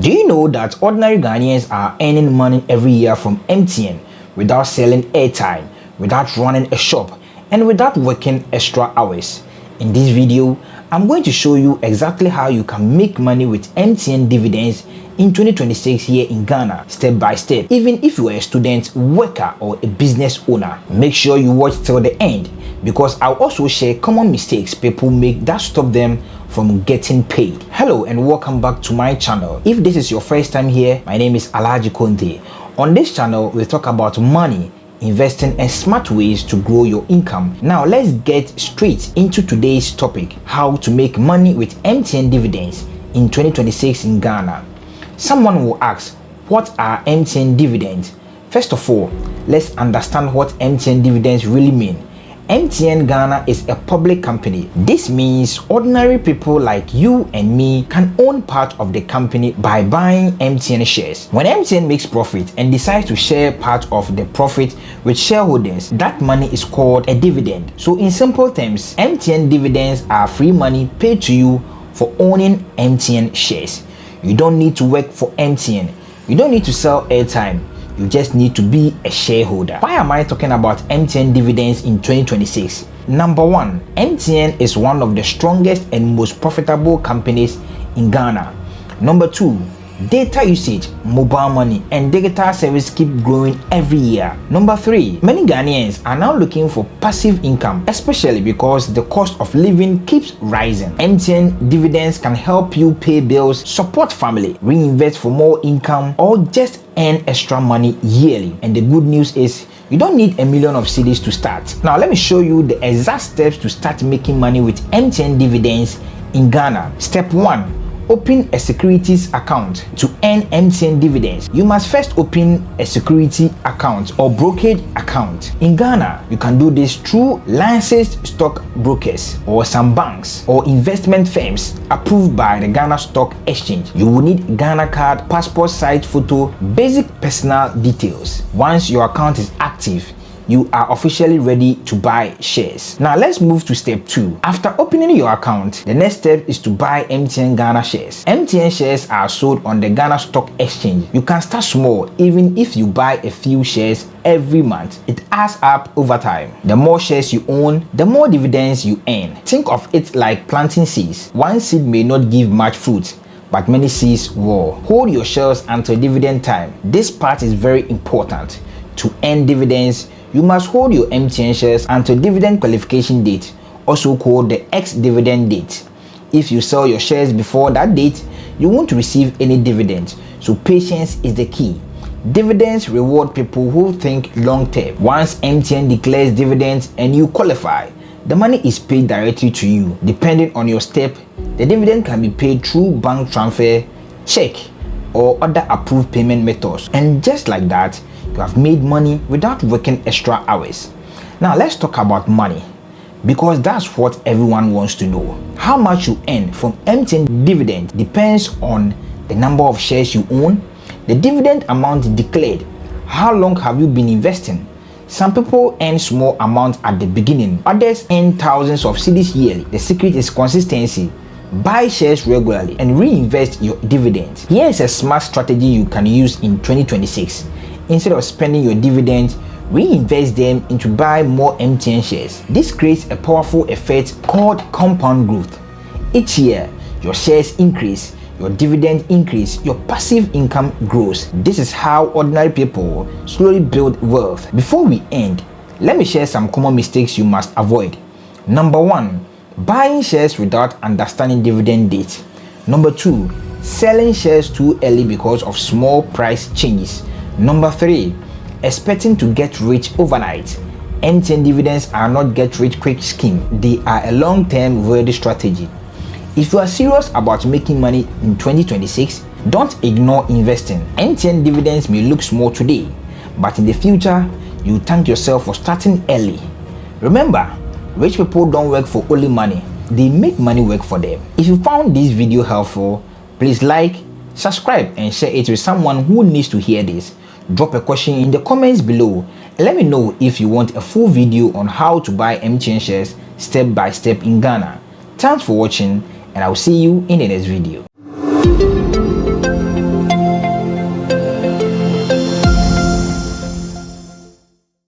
Do you know that ordinary Ghanaians are earning money every year from MTN without selling airtime, without running a shop, and without working extra hours? In this video, I'm going to show you exactly how you can make money with MTN dividends in 2026 here in Ghana, step by step, even if you are a student, worker, or a business owner. Make sure you watch till the end, because I'll also share common mistakes people make that stop them from getting paid. Hello and welcome back to my channel. If this is your first time here, my name is Alhaji Konte. On this channel, we talk about money, investing, and smart ways to grow your income. Now let's get straight into today's topic: how to make money with MTN dividends in 2026 in Ghana. Someone will ask, what are MTN dividends? First of all, let's understand what MTN dividends really mean. MTN Ghana is a public company. This means ordinary people like you and me can own part of the company by buying MTN shares. When MTN makes profit and decides to share part of the profit with shareholders, that money is called a dividend. So in simple terms, MTN dividends are free money paid to you for owning MTN shares. You don't need to work for MTN. You don't need to sell airtime. You just need to be a shareholder. Why am I talking about MTN dividends in 2026? Number one, MTN is one of the strongest and most profitable companies in Ghana. Number two, data usage, mobile money, and digital service keep growing every year. Number three, many Ghanaians are now looking for passive income, especially because the cost of living keeps rising. MTN dividends can help you pay bills, support family, reinvest for more income, or just earn extra money yearly. And the good news is, you don't need a million of cedis to start. Now let me show you the exact steps to start making money with MTN dividends in Ghana. Step 1. Open a securities account. To earn MTN dividends, you must first open a security account or brokerage account. In Ghana, you can do this through licensed stock brokers or some banks or investment firms approved by the Ghana Stock Exchange. You will need Ghana card, passport size photo, basic personal details. Once your account is active, you are officially ready to buy shares. Now let's move to step 2. After opening your account, the next step is to buy MTN Ghana shares. MTN shares are sold on the Ghana Stock Exchange. You can start small. Even if you buy a few shares every month, it adds up over time. The more shares you own, the more dividends you earn. Think of it like planting seeds. One seed may not give much fruit, but many seeds will. Hold your shares until dividend time. This part is very important. To earn dividends, you must hold your MTN shares until dividend qualification date, also called the ex-dividend date. If you sell your shares before that date, you won't receive any dividends, so patience is the key. Dividends reward people who think long term. Once MTN declares dividends and you qualify, the money is paid directly to you. Depending on your step, the dividend can be paid through bank transfer, check, or other approved payment methods. And just like that, you have made money without working extra hours. Now let's talk about money, because that's what everyone wants to know. How much you earn from MTN dividend depends on the number of shares you own, the dividend amount declared, how long have you been investing. Some people earn small amounts at the beginning, others earn thousands of cedis yearly. The secret is consistency. Buy shares regularly and reinvest your dividends. Here is a smart strategy you can use in 2026. Instead of spending your dividends, reinvest them into buy more MTN shares. This creates a powerful effect called compound growth. Each year, your shares increase, your dividend increase, your passive income grows. This is how ordinary people slowly build wealth. Before we end, let me share some common mistakes you must avoid. Number 1, buying shares without understanding dividend date. Number 2, selling shares too early because of small price changes. Number 3, expecting to get rich overnight. MTN dividends are not get rich quick scheme. They are a long-term ready strategy. If you are serious about making money in 2026, don't ignore investing. MTN dividends may look small today, but in the future, you thank yourself for starting early. Remember, rich people don't work for only money. They make money work for them. If you found this video helpful, please like, subscribe, and share it with someone who needs to hear this. Drop a question in the comments below and let me know if you want a full video on how to buy MTN shares step by step in Ghana. Thanks for watching, and I'll see you in the next video.